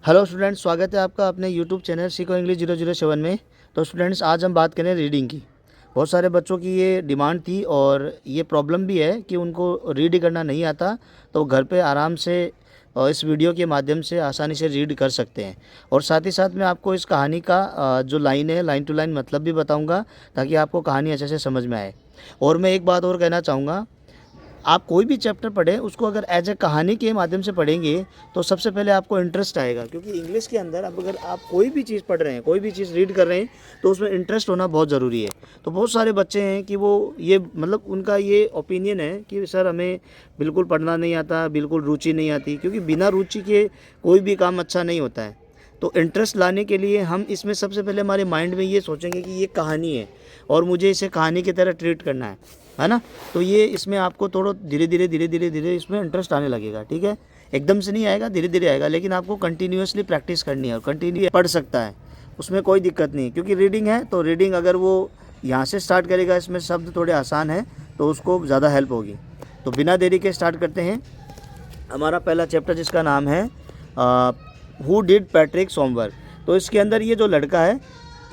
Hello students, स्वागत है आपका अपने यूट्यूब चैनल सीखो इंग्लिश 007 में। तो स्टूडेंट्स, आज हम बात करें रीडिंग की। बहुत सारे बच्चों की ये डिमांड थी और ये प्रॉब्लम भी है कि उनको रीड करना नहीं आता, तो घर पे आराम से इस वीडियो के माध्यम से आसानी से रीड कर सकते हैं। और साथ ही साथ मैं आपको इस कहानी का जो लाइन है, लाइन टू लाइन मतलब भी बताऊँगा, ताकि आपको कहानी अच्छे से समझ में आए। और मैं एक बात और कहना चाहूँगा, आप कोई भी चैप्टर पढ़ें उसको अगर एज ए कहानी के माध्यम से पढ़ेंगे तो सबसे पहले आपको इंटरेस्ट आएगा, क्योंकि इंग्लिश के अंदर अब अगर आप कोई भी चीज़ पढ़ रहे हैं, कोई भी चीज़ रीड कर रहे हैं, तो उसमें इंटरेस्ट होना बहुत ज़रूरी है। तो बहुत सारे बच्चे हैं कि वो ये मतलब उनका ये ओपिनियन है कि सर हमें बिल्कुल पढ़ना नहीं आता, बिल्कुल रुचि नहीं आती, क्योंकि बिना रुचि के कोई भी काम अच्छा नहीं होता है। तो इंटरेस्ट लाने के लिए हम इसमें सबसे पहले हमारे माइंड में ये सोचेंगे कि ये कहानी है और मुझे इसे कहानी की तरह ट्रीट करना है ना। तो ये इसमें आपको थोड़ा धीरे धीरे इसमें इंटरेस्ट आने लगेगा। ठीक है, एकदम से नहीं आएगा, धीरे धीरे आएगा, लेकिन आपको कंटिन्यूअसली प्रैक्टिस करनी है और कंटिन्यू पढ़ सकता है, उसमें कोई दिक्कत नहीं। क्योंकि रीडिंग है तो रीडिंग अगर वो यहाँ से स्टार्ट करेगा, इसमें शब्द थोड़े आसान हैं तो उसको ज़्यादा हेल्प होगी। तो बिना देरी के स्टार्ट करते हैं हमारा पहला चैप्टर, जिसका नाम है हु डिड पैट्रिक होमवर्क। तो इसके अंदर ये जो लड़का है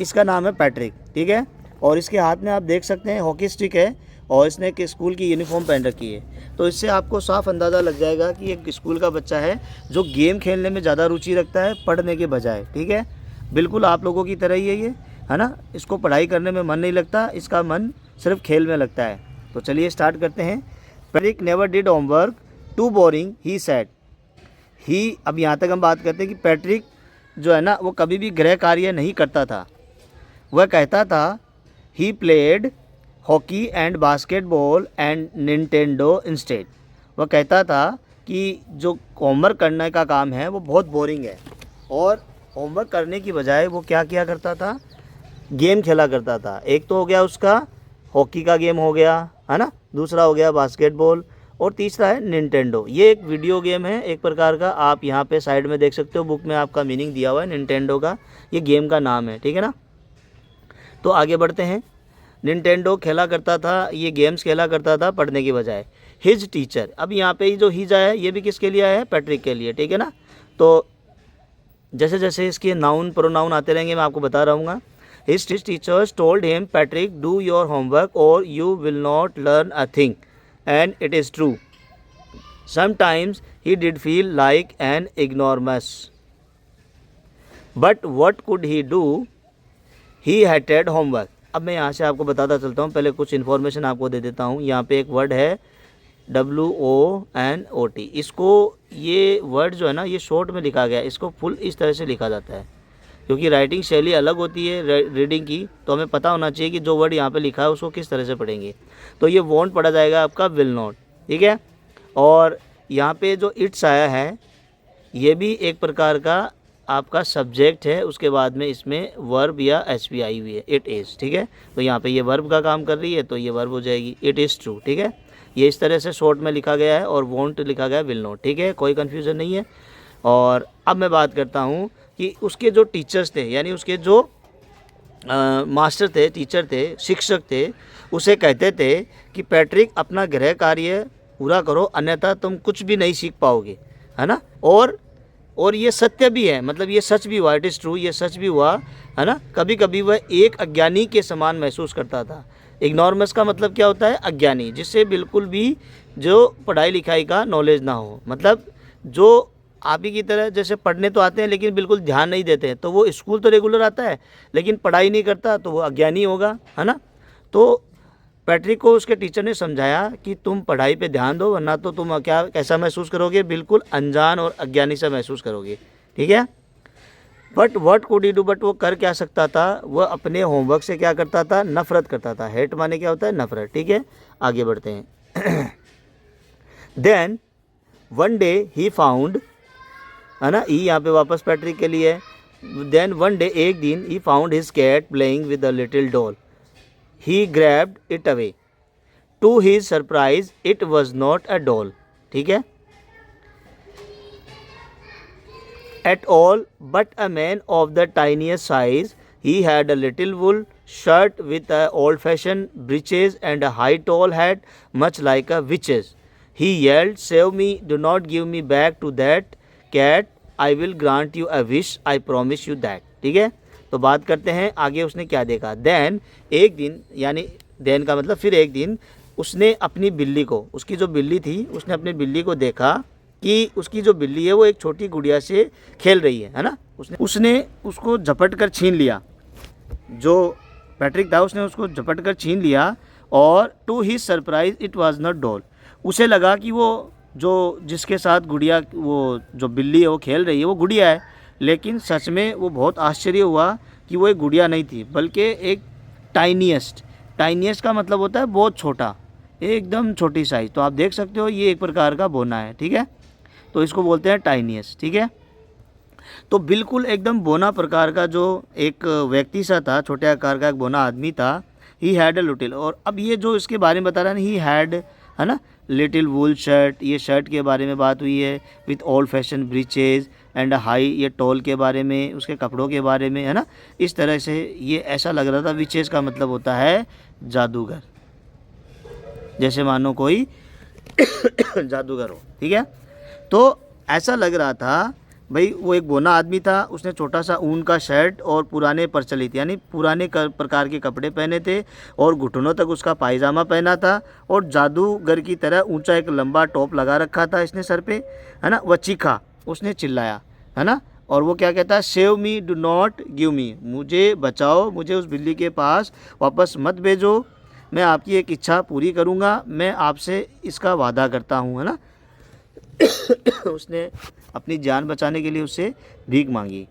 इसका नाम है पैट्रिक, ठीक है। और इसके हाथ में आप देख सकते हैं हॉकी स्टिक है और इसने एक स्कूल की यूनिफॉर्म पहन रखी है। तो इससे आपको साफ अंदाज़ा लग जाएगा कि एक स्कूल का बच्चा है जो गेम खेलने में ज़्यादा रुचि रखता है पढ़ने के बजाय। ठीक है, बिल्कुल आप लोगों की तरह ही है ये, है ना। इसको पढ़ाई करने में मन नहीं लगता, इसका मन सिर्फ खेल में लगता है। तो चलिए स्टार्ट करते हैं। Patrick never did homework, too boring he said. He, अब यहाँ तक हम बात करते हैं कि पैट्रिक जो है ना वो कभी भी गृह कार्य नहीं करता था। वह कहता था he played hockey and basketball and Nintendo instead. वह कहता था कि जो होमवर्क करने का काम है वो बहुत बोरिंग है, और होमवर्क करने की बजाय वो क्या किया करता था, गेम खेला करता था। एक तो हो गया उसका हॉकी का गेम हो गया, है ना, दूसरा हो गया बास्केटबॉल, और तीसरा है निंटेंडो। ये एक वीडियो गेम है एक प्रकार का, आप यहाँ पे साइड में देख सकते हो, बुक में आपका मीनिंग दिया हुआ है निंटेंडो का, ये गेम का नाम है, ठीक है ना। तो आगे बढ़ते हैं। निंटेंडो खेला करता था, ये गेम्स खेला करता था पढ़ने के बजाय। हिज टीचर, अब यहाँ पे ही जो हिज आया है ये भी किसके लिए आया है, पैट्रिक के लिए, ठीक है ना। तो जैसे जैसे इसके नाउन प्रोनाउन आते रहेंगे मैं आपको बता रहूँगा। His teachers told him Patrick do your homework और you will not learn a thing, and it is true. Sometimes he did feel like an ignoramus, but what could he do, he hated homework. अब मैं यहाँ से आपको बताता चलता हूँ, पहले कुछ इन्फॉर्मेशन आपको दे देता हूँ। यहाँ पे एक वर्ड है WONOT, इसको, ये वर्ड जो है ना ये शॉर्ट में लिखा गया है, इसको फुल इस तरह से लिखा जाता है, क्योंकि राइटिंग शैली अलग होती है रीडिंग की, तो हमें पता होना चाहिए कि जो वर्ड यहाँ पे लिखा है उसको किस तरह से पढ़ेंगे। तो ये वॉन्ट पढ़ा जाएगा आपका विल नॉट, ठीक है। और यहाँ पे जो इट्स आया है ये भी एक प्रकार का आपका सब्जेक्ट है, उसके बाद में इसमें वर्ब या एसवी आई हुई है, इट इज़, ठीक है। तो यहाँ पे ये वर्ब का काम कर रही है तो ये वर्ब हो जाएगी, इट इज़ ट्रू, ठीक है। ये इस तरह से शॉर्ट में लिखा गया है और वॉन्ट लिखा गया है विल नॉट, ठीक है, कोई कन्फ्यूज़न नहीं है। और अब मैं बात करता हूँ कि उसके जो टीचर्स थे, यानी उसके जो मास्टर थे, टीचर थे, शिक्षक थे, उसे कहते थे कि पैट्रिक अपना गृह कार्य पूरा करो, अन्यथा तुम कुछ भी नहीं सीख पाओगे, है ना। और ये सत्य भी है, मतलब ये सच भी हुआ, इट इज़ ट्रू, ये सच भी हुआ, है ना। कभी कभी वह एक अज्ञानी के समान महसूस करता था। इग्नोरमस का मतलब क्या होता है, अज्ञानी, जिससे बिल्कुल भी जो पढ़ाई लिखाई का नॉलेज ना हो, मतलब जो आप ही की तरह जैसे पढ़ने तो आते हैं लेकिन बिल्कुल ध्यान नहीं देते हैं, तो वो स्कूल तो रेगुलर आता है लेकिन पढ़ाई नहीं करता, तो वो अज्ञानी होगा, है ना। तो पैट्रिक को उसके टीचर ने समझाया कि तुम पढ़ाई पे ध्यान दो, वरना तो तुम क्या कैसा महसूस करोगे, बिल्कुल अनजान और अज्ञानी सा महसूस करोगे, ठीक है। But what could he do, but वो कर क्या सकता था, वह अपने होमवर्क से क्या करता था, नफरत करता था। हेट माने क्या होता है, नफरत, ठीक है। आगे बढ़ते हैं। Then one day he found, है ना, ई यहाँ पे वापस पैट्रिक के लिए है। देन वन डे, एक दिन, he found his cat playing with a little doll, he grabbed it away. To his surprise, it was not a doll, ठीक है, at all, but a man of the tiniest size. He had a little wool shirt with a old-fashioned breeches and a high tall hat, much like a witch's. He yelled, "Save me! Do not give me back to that cat!" I will grant you a wish, I promise you that. ठीक है, तो बात करते हैं आगे उसने क्या देखा। देन एक दिन, यानी देन का मतलब फिर एक दिन, उसने अपनी बिल्ली को, उसकी जो बिल्ली थी, उसने अपनी बिल्ली को देखा कि उसकी जो बिल्ली है वो एक छोटी गुड़िया से खेल रही है ना। उसने उसको झपट कर छीन लिया, जो पैट्रिक था उसने उसको झपट कर छीन लिया, और to his surprise it was not doll. उसे लगा कि वो जो जिसके साथ गुड़िया, वो जो बिल्ली है वो खेल रही है वो गुड़िया है, लेकिन सच में वो बहुत आश्चर्य हुआ कि वो एक गुड़िया नहीं थी, बल्कि एक टाइनिएस्ट का मतलब होता है बहुत छोटा, एकदम छोटी साइज़। तो आप देख सकते हो ये एक प्रकार का बोना है। ठीक है, तो इसको बोलते हैं टाइनिएस्ट। ठीक है, तो बिल्कुल एकदम बोना प्रकार का जो एक व्यक्ति सा था, छोटे आकार का एक बोना आदमी था। ही हैड अ लिटिल, और अब ये जो इसके बारे में बता रहा है, ही हैड, है ना, लिटिल वूल शर्ट, ये शर्ट के बारे में बात हुई है, with old fashion breaches and high, ये टॉल के बारे में, उसके कपड़ों के बारे में, है ना। इस तरह से ये ऐसा लग रहा था। विचेज का मतलब होता है जादूगर, जैसे मानो कोई जादूगर हो। ठीक है, तो ऐसा लग रहा था भाई, वो एक बोना आदमी था, उसने छोटा सा ऊन का शर्ट और पुराने प्रचलित यानी पुराने प्रकार के कपड़े पहने थे, और घुटनों तक उसका पायजामा पहना था, और जादूगर की तरह ऊंचा एक लंबा टॉप लगा रखा था इसने सर पे, है ना। वह चीखा, उसने चिल्लाया, है ना। और वो क्या कहता है, save me, do not give me, मुझे बचाओ, मुझे उस बिल्ली के पास वापस मत भेजो, मैं आपकी एक इच्छा पूरी करूँगा, मैं आपसे इसका वादा करता हूँ, है ना। उसने अपनी जान बचाने के लिए उससे भीख मांगी।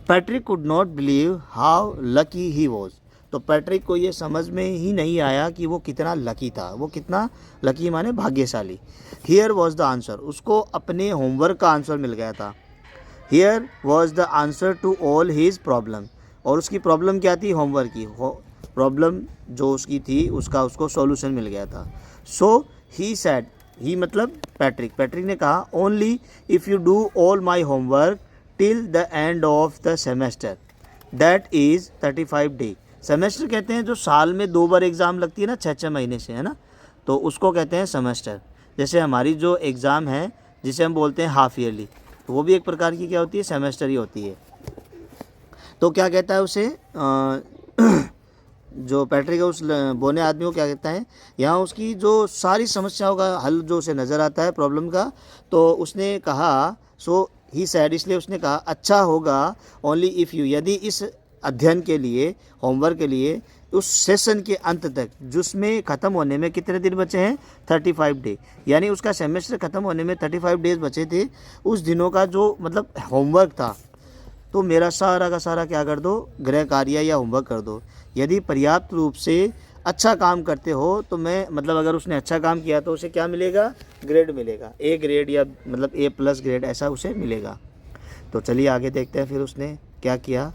Patrick could not believe how lucky he was, तो पैट्रिक को ये समझ में ही नहीं आया कि वो कितना लकी था, वो कितना लकी माने भाग्यशाली। हियर वॉज द आंसर, उसको अपने होमवर्क का आंसर मिल गया था। Here was the answer to all his problem, और उसकी प्रॉब्लम क्या थी, होमवर्क की प्रॉब्लम जो उसकी थी, उसका उसको सॉल्यूशन मिल गया था। सो ही सैड, ही मतलब पैट्रिक ने कहा, only if you do all my homework till the end of the semester, that is 35 day. Semester कहते हैं जो साल में 2 बार एग्ज़ाम लगती है ना, 6 महीने से, है ना, तो उसको कहते हैं सेमेस्टर। जैसे हमारी जो एग्ज़ाम है जिसे हम बोलते हैं हाफ ईयरली, तो वो भी एक प्रकार की क्या होती है, सेमेस्टर ही होती है। तो क्या कहता है उसे जो पैट्रिक है, उस बोने आदमी को क्या कहता है, यहाँ उसकी जो सारी समस्याओं का हल जो उसे नज़र आता है प्रॉब्लम का, तो उसने कहा, सो ही सैड, इसलिए उसने कहा, अच्छा होगा ओनली इफ़ यू, यदि इस अध्ययन के लिए, होमवर्क के लिए, उस सेशन के अंत तक, जिसमें ख़त्म होने में कितने दिन बचे हैं, 35 डे, यानी उसका सेमेस्टर ख़त्म होने में 35 डेज बचे थे, उस दिनों का जो मतलब होमवर्क था, तो मेरा सारा का सारा क्या कर दो, गृह कार्य या होमवर्क कर दो। यदि पर्याप्त रूप से अच्छा काम करते हो तो मैं, मतलब अगर उसने अच्छा काम किया तो उसे क्या मिलेगा, ग्रेड मिलेगा, ए ग्रेड, या मतलब A+ ग्रेड ऐसा उसे मिलेगा। तो चलिए आगे देखते हैं फिर उसने क्या किया।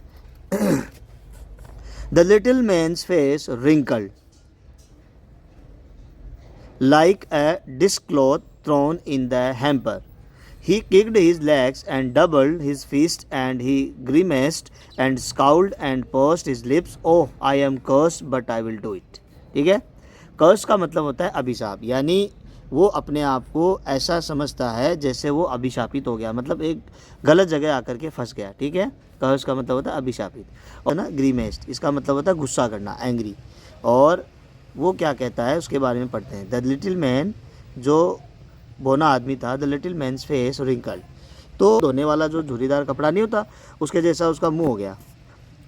The little man's face wrinkled like a dishcloth thrown in the hamper, he kicked his legs and doubled his fists, and he grimaced and scowled and pursed his lips. Oh, I am cursed, but I will do it. ठीक है, कर्स का मतलब होता है अभिशाप, यानी वो अपने आप को ऐसा समझता है जैसे वो अभिशापित हो गया, मतलब एक गलत जगह आकर के फंस गया। ठीक है, कर्स का मतलब होता है अभिशापित, और ना ग्रीमेस्ड, इसका मतलब होता है गुस्सा करना, एंग्री। और वो क्या कहता है उसके बारे में पढ़ते हैं। द लिटिल मैन, जो बोना आदमी था, the little man's face wrinkled, तो धोने वाला जो झुर्रीदार कपड़ा नहीं होता उसके जैसा उसका मुंह हो गया।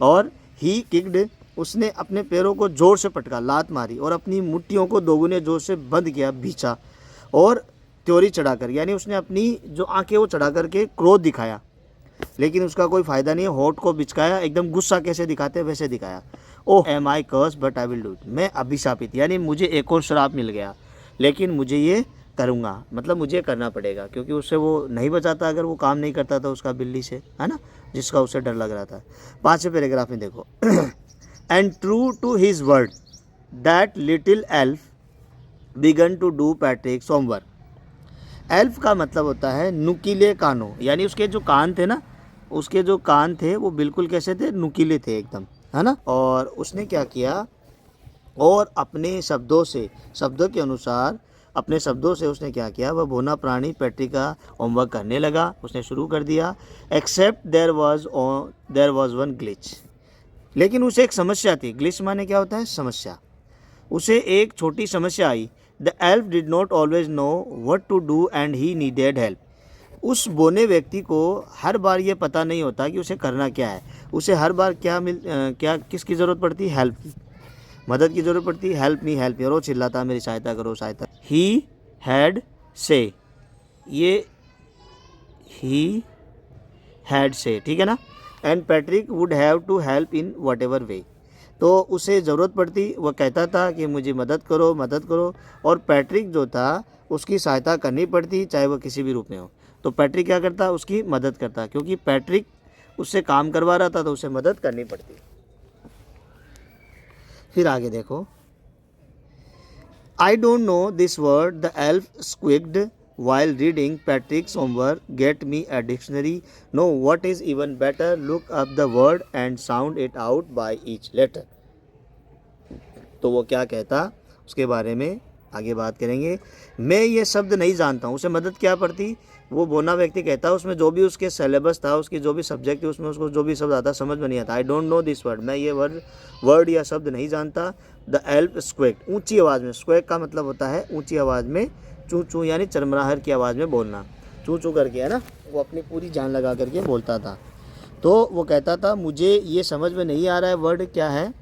और ही किक्ड, उसने अपने पैरों को जोर से पटका, लात मारी, और अपनी मुट्ठियों को दोगुने जोर से बंद किया, भींचा, और त्योरी चढ़ाकर, यानी उसने अपनी जो आंखें वो चढ़ा करके क्रोध दिखाया, लेकिन उसका कोई फ़ायदा नहीं है, होठ को बिचकाया, एकदम गुस्सा कैसे दिखाते वैसे दिखाया। Oh am I curse but I will do it, मैं अभिशापित, यानी मुझे एक और श्राप मिल गया, लेकिन मुझे ये करूँगा, मतलब मुझे करना पड़ेगा, क्योंकि उससे वो नहीं बचाता अगर वो काम नहीं करता था उसका बिल्ली से, है ना, जिसका उससे डर लग रहा था। 5वें पैराग्राफ में देखो, and true to his word that little elf began to do Patrick's homework. Elf का मतलब होता है नुकीले कानों, यानी उसके जो कान थे ना, उसके जो कान थे वो बिल्कुल कैसे थे, नुकीले थे एकदम, है ना। और उसने क्या किया, और अपने शब्दों से, शब्दों के अनुसार अपने शब्दों से उसने क्या किया, वह भोना प्राणी पैट्रिक का होमवर्क करने लगा, उसने शुरू कर दिया। Except there was one glitch, लेकिन उसे एक समस्या थी। ग्लिच माने क्या होता है, समस्या। उसे एक छोटी समस्या आई। The elf did not always know what to do and he needed help. उस बोने व्यक्ति को हर बार ये पता नहीं होता कि उसे करना क्या है। उसे हर बार क्या किसकी ज़रूरत पड़ती, हेल्प की, मदद की ज़रूरत पड़ती। हेल्प मी हेल्प मी, और वो चिल्लाता मेरी सहायता करो सहायता। ही हैड से, ये ही हैड से, ठीक है ना। And Patrick would have to help in whatever way, तो उसे ज़रूरत पड़ती, वह कहता था कि मुझे मदद करो मदद करो, और पैट्रिक जो था उसकी सहायता करनी पड़ती, चाहे वह किसी भी रूप में हो। तो पैट्रिक क्या करता, उसकी मदद करता, क्योंकि पैट्रिक उससे काम करवा रहा था तो उसे मदद करनी पड़ती। फिर आगे देखो, I don't know this word the elf squeaked while reading Patrick's homework. Get me a dictionary. Know what is even better. Look up the word and sound it out by each letter. तो वो क्या कहता, उसके बारे में आगे बात करेंगे। मैं ये शब्द नहीं जानता हूँ, उसे मदद क्या पड़ती। वो बोना व्यक्ति कहता, उसमें जो भी उसके सिलेबस था, उसकी जो भी सब्जेक्ट थी, उसमें उसको जो भी शब्द आता समझ में नहीं आता। आई डोंट नो दिस वर्ड, मैं ये वर्ड या शब्द नहीं जानता। द एल्फ स्क्वेक्ड, ऊंची आवाज़ में, स्क्वेक का मतलब होता है ऊंची आवाज़ में, चूँ चूँ यानी चरमराहट की आवाज़ में बोलना, चूँ चूँ करके, है ना। वो अपनी पूरी जान लगा करके बोलता था। तो वो कहता था मुझे ये समझ में नहीं आ रहा है वर्ड क्या है,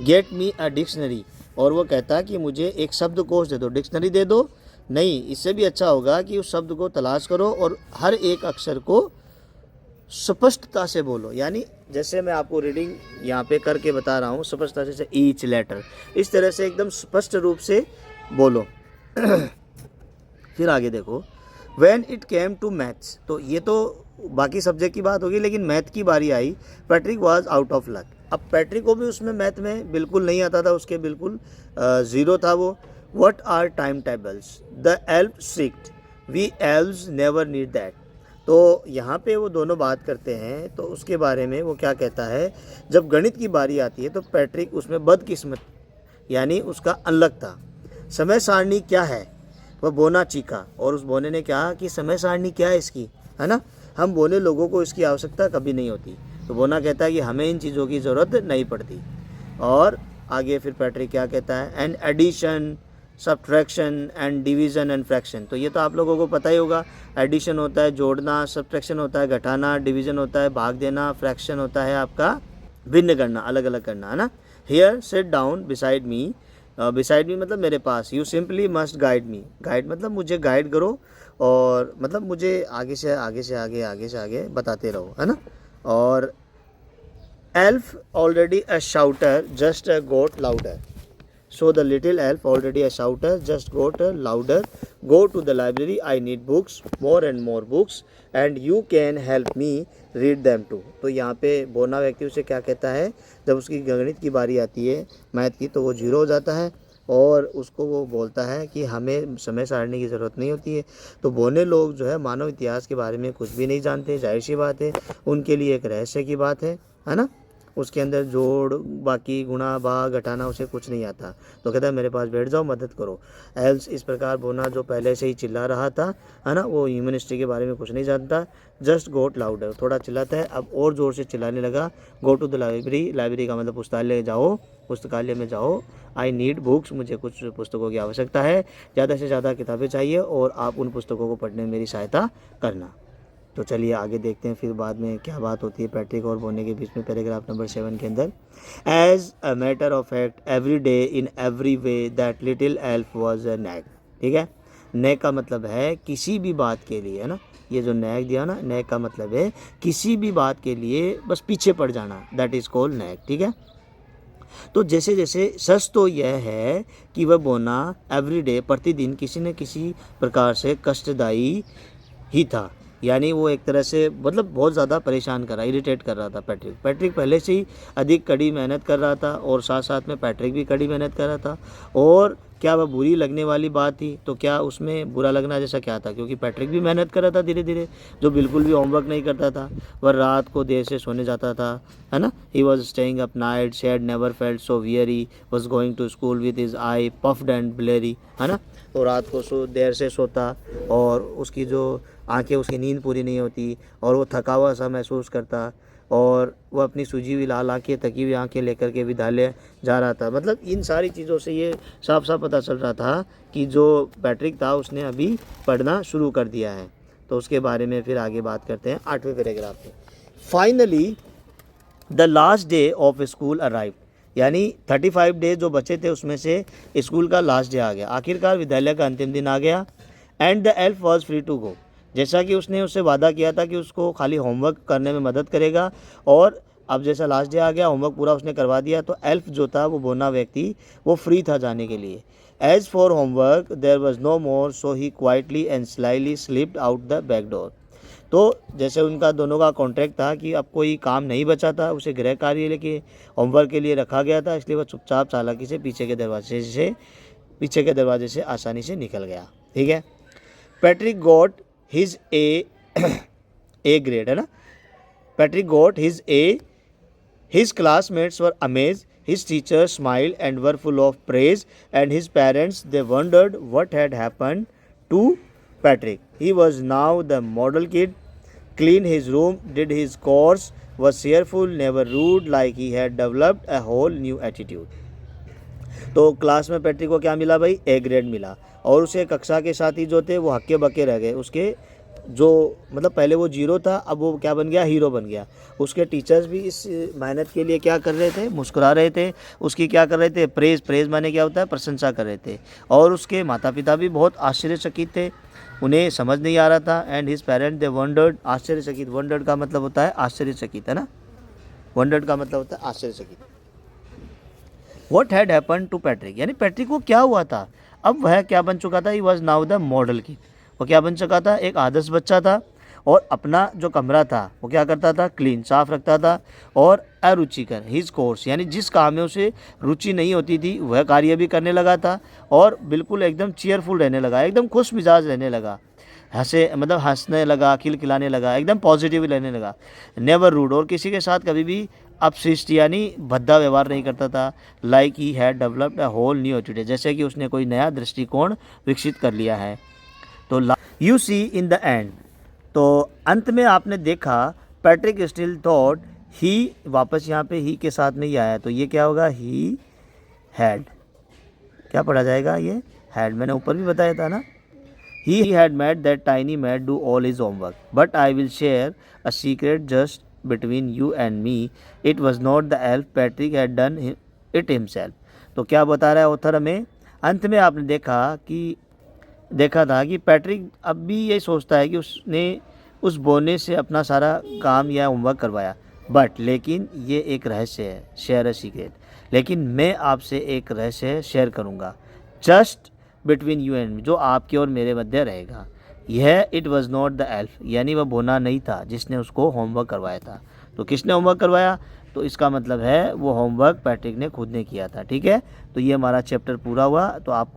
गेट मी अ डिक्शनरी। और वो कहता कि मुझे एक शब्दकोश दे दो, डिक्शनरी दे दो नहीं, इससे भी अच्छा होगा कि उस शब्द को तलाश करो और हर एक अक्षर को स्पष्टता से बोलो। यानी जैसे मैं आपको रीडिंग यहाँ पे करके बता रहा हूँ, स्पष्टता से, ईच लेटर, इस तरह से एकदम स्पष्ट रूप से बोलो। फिर आगे देखो, when it came to maths, तो ये तो बाकी सब्जेक्ट की बात होगी, लेकिन मैथ की बारी आई। Patrick was out of luck. अब पैट्रिक को भी उसमें मैथ में बिल्कुल नहीं आता था, उसके बिल्कुल ज़ीरो था वो। What are time tables, the elf shrieked, we elves never need that. तो यहाँ पे वो दोनों बात करते हैं, तो उसके बारे में वो क्या कहता है, जब गणित की बारी आती है तो पैट्रिक उसमें बदकिस्मत यानी उसका अनलक था। समय सारणी क्या है, वह बोना चीखा, और उस बोने ने कहा कि समय सारणी क्या है इसकी, है ना, हम बोने लोगों को इसकी आवश्यकता कभी नहीं होती। तो बोना कहता है कि हमें इन चीज़ों की ज़रूरत नहीं पड़ती। और आगे फिर पैट्रिक क्या कहता है, and addition, subtraction and division and fraction. तो ये तो आप लोगों को पता ही होगा, एडिशन होता है जोड़ना, सब्ट्रैक्शन होता है घटाना, डिवीज़न होता है भाग देना, फ्रैक्शन होता है आपका भिन्न करना, अलग अलग करना, है ना। Here sit down beside me, beside me मतलब मेरे पास। You simply must guide me, guide मतलब मुझे गाइड करो, और मतलब मुझे आगे से आगे बताते रहो, है ना। और elf already a shouter just got louder, so the little elf already a shouter just got louder, go to the library, I need books, more and more books, and you can help me read them too. तो यहाँ पे बोना व्यक्ति उसे क्या कहता है, जब उसकी गणित की बारी आती है मैथ की, तो वो जीरो हो जाता है, और उसको वो बोलता है कि हमें समय सारणी की ज़रूरत नहीं होती है। तो बोने लोग जो है मानव इतिहास के बारे में कुछ भी नहीं जानते, जाहिर सी बात है, उनके लिए एक रहस्य की बात है ना। उसके अंदर जोड़, बाकी गुणा, भाग, घटाना उसे कुछ नहीं आता। तो कहता है मेरे पास बैठ जाओ, मदद करो। एल्स इस प्रकार बोना जो पहले से ही चिल्ला रहा था, है ना, वो ह्यूमन हिस्ट्री के बारे में कुछ नहीं जानता। जस्ट गोट लाउडर, थोड़ा चिल्लाता है, अब और ज़ोर से चिल्लाने लगा। Go to the library, library का मतलब पुस्तकालय में जाओ। आई नीड बुक्स, मुझे कुछ पुस्तकों की आवश्यकता है, ज़्यादा से ज़्यादा किताबें चाहिए, और आप उन पुस्तकों को पढ़ने में मेरी सहायता करना। तो चलिए आगे देखते हैं फिर बाद में क्या बात होती है पैट्रिक और बोने के बीच में, पैराग्राफ नंबर 7 के अंदर। As a matter of fact every day in every way that little elf was a nag. ठीक है, नैग का मतलब है किसी भी बात के लिए, है ना, ये जो नैग दिया ना, नैग का मतलब है किसी भी बात के लिए बस पीछे पड़ जाना, दैट इज़ कॉल्ड नैग। ठीक है, तो जैसे जैसे सच तो यह है कि वह बोना एवरीडे प्रतिदिन किसी न किसी प्रकार से कष्टदायी ही था, यानी वो एक तरह से मतलब बहुत ज़्यादा परेशान कर रहा, इरिटेट कर रहा था पैट्रिक पहले से ही अधिक कड़ी मेहनत कर रहा था, और साथ साथ में पैट्रिक भी कड़ी मेहनत कर रहा था। और क्या वह बुरी लगने वाली बात थी? तो क्या उसमें बुरा लगना जैसा क्या था? क्योंकि पैट्रिक भी मेहनत कर रहा था धीरे धीरे, जो बिल्कुल भी होमवर्क नहीं करता था। वह रात को देर से सोने जाता था, है ना। He was staying up night, she'd never felt so weary, was going to school with his eye puffed and bleary, है ना। तो रात को देर से सोता और उसकी जो आंखें, उसकी नींद पूरी नहीं होती और वो थका हुआ सा महसूस करता और वह अपनी सूजी हुई लाल आंखें, थकी हुई आंखें लेकर के विद्यालय जा रहा था। मतलब इन सारी चीज़ों से ये साफ साफ पता चल रहा था कि जो पैट्रिक था उसने अभी पढ़ना शुरू कर दिया है। तो उसके बारे में फिर आगे बात करते हैं 8वें पैराग्राफ में। Finally the last day of school arrive, यानी 35 डेज जो बचे थे उसमें से स्कूल का लास्ट डे आ गया। आखिरकार विद्यालय का अंतिम दिन आ गया। And the elf was free to go, जैसा कि उसने उससे वादा किया था कि उसको खाली होमवर्क करने में मदद करेगा। और अब जैसा लास्ट डे आ गया, होमवर्क पूरा उसने करवा दिया, तो एल्फ जो था वो बोना व्यक्ति वो फ्री था जाने के लिए। As for homework there was no more, so he quietly and slyly slipped out the back door. तो जैसे उनका दोनों का कॉन्ट्रैक्ट था कि अब कोई काम नहीं बचा था, उसे गृह कार्य के होमवर्क के लिए रखा गया था, इसलिए वह चुपचाप चालाकी से पीछे के दरवाजे से आसानी से निकल गया। ठीक है। Patrick got his A grade, है ना। Patrick got his A, his classmates were amazed, his teachers smiled and were full of praise, and his parents they wondered what had happened to Patrick. He was now the model kid, cleaned his room, did his course, was cheerful, never rude, like he had developed a whole new attitude. तो class में Patrick को क्या मिला भाई? A grade मिला। और उसे कक्षा के साथी जो थे वो हक्के बक्के रह गए। उसके जो मतलब पहले वो जीरो था, अब वो क्या बन गया? हीरो बन गया। उसके टीचर्स भी इस मेहनत के लिए क्या कर रहे थे? मुस्कुरा रहे थे। उसकी क्या कर रहे थे? प्रेज माने क्या होता है? प्रशंसा कर रहे थे। और उसके माता पिता भी बहुत आश्चर्यचकित थे, उन्हें समझ नहीं आ रहा था। And his parent they wondered, आश्चर्यचकित, वंडर्ड का मतलब होता है आश्चर्यचकित, है ना। वंडर्ड का मतलब होता है आश्चर्यचकित। What had happen to Patrick, यानी पैट्रिक को क्या हुआ था? अब वह क्या बन चुका था? He was now the model kid, वो क्या बन चुका था? एक आदर्श बच्चा था। और अपना जो कमरा था वो क्या करता था? क्लीन, साफ रखता था। और अरुचिकर, हिज कोर्स, यानी जिस काम में उसे रुचि नहीं होती थी वह कार्य भी करने लगा था। और बिल्कुल एकदम चीयरफुल रहने लगा, एकदम खुश मिजाज रहने लगा, हंसने लगा, खिलखिलाने लगा, एकदम पॉजिटिव रहने लगा। नेवर रूड, और किसी के साथ कभी भी अपशिष्ट यानी भद्दा व्यवहार नहीं करता था। Like he had developed a whole new attitude, जैसे कि उसने कोई नया दृष्टिकोण विकसित कर लिया है। तो you see in the end, तो अंत में आपने देखा, पैट्रिक स्टिल थॉट ही, वापस यहाँ पे ही के साथ नहीं आया, तो ये क्या होगा? ही हैड, क्या पढ़ा जाएगा? ये हैड, मैंने ऊपर भी बताया था ना। He had made that tiny mad do all his homework, but I will share a secret just between you and me, it was not the elf, Patrick had done it himself. तो क्या बता रहा है author हमें? अंत में आपने देखा था कि पैट्रिक अब भी ये सोचता है कि उसने उस बोने से अपना सारा काम या होमवर्क करवाया, बट लेकिन ये एक रहस्य है, शेयर अ सीक्रेट, लेकिन मैं आपसे एक रहस्य शेयर करूँगा, just between you and me, जो आपके और मेरे मध्य रहेगा। यह it was not the elf, यानी वह बोना नहीं था जिसने उसको होमवर्क करवाया था। तो किसने होमवर्क करवाया? तो इसका मतलब है वो होमवर्क पैट्रिक ने खुद ने किया था। ठीक है। तो ये हमारा चैप्टर पूरा हुआ। तो आपको